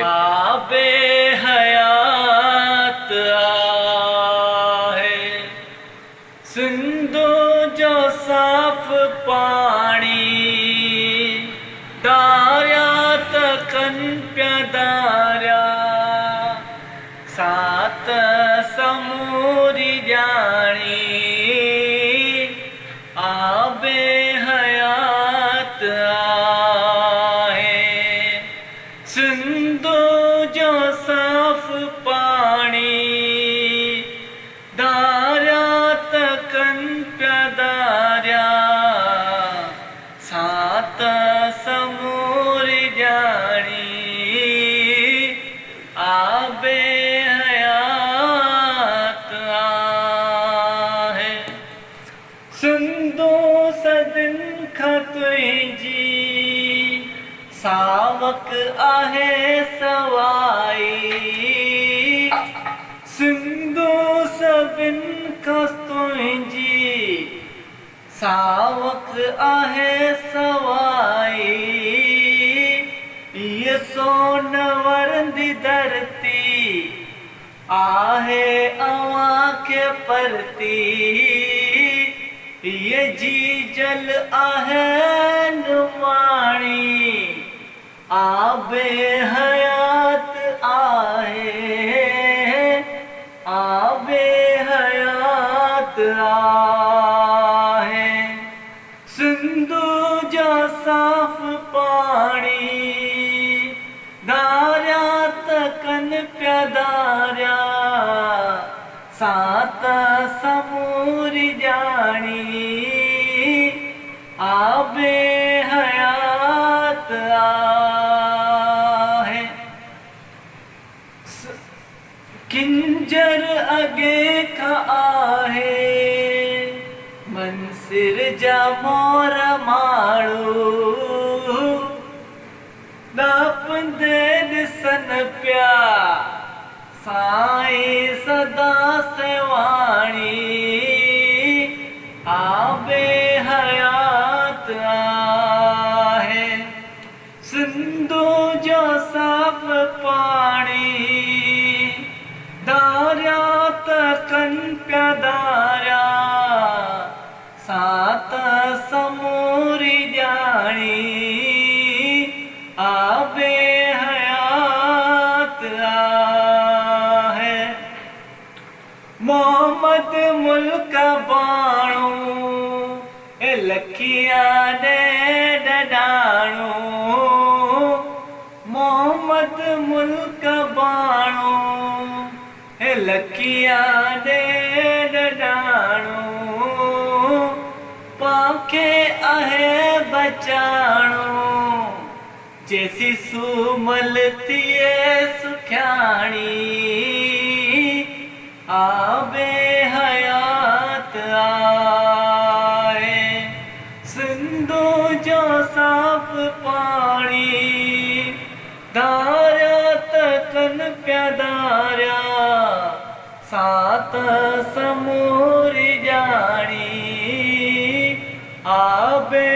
आबे हयात आहे सिंधु जो साफ पानी दारिया तकन प्यादारिया सात समूरी जानी आबे हयात आहे सिंधु जो साफ पानी दारिया तकन प्यादारिया सात समूरी जानी आबे हयात आहे सिंधु सदिन खां तुंहिंजी सावक आहे सवाई सिंधु सभिन खां तुंहिंजी सावक आहे सवाई ये सोन वरंदी धरती आहे अवां खे परती ये जी जल आहे नुमाणी आबे हयात आहे आबे हयात आहे सिंधु जो साफ पानी दारिया तकन प्यादारिया सात समूरी जानी आबे हयात आहे किंजर अगे खां आहे मंसिर जा मोर माण्हू नापंदे ॾिसन पिया साईं सदा सेवाणी आबे हयात आहे सिंधु जो साफ पानी दारिया तकन प्यादारिया सात समूरी जानी आबे हयात आहे मोहम्मद मुल्क बाणू ए लखिया दे डडाणू मोहम्मद मुल्क बाणू ए लखिया दे डडाणू पाखे आहे बचाणो जैसी सुमल थिए सुख्याणी आबे हयात आहे सिंधु जो साफ पानी दारिया तकन प्यादारिया सात समूरी जानी आबे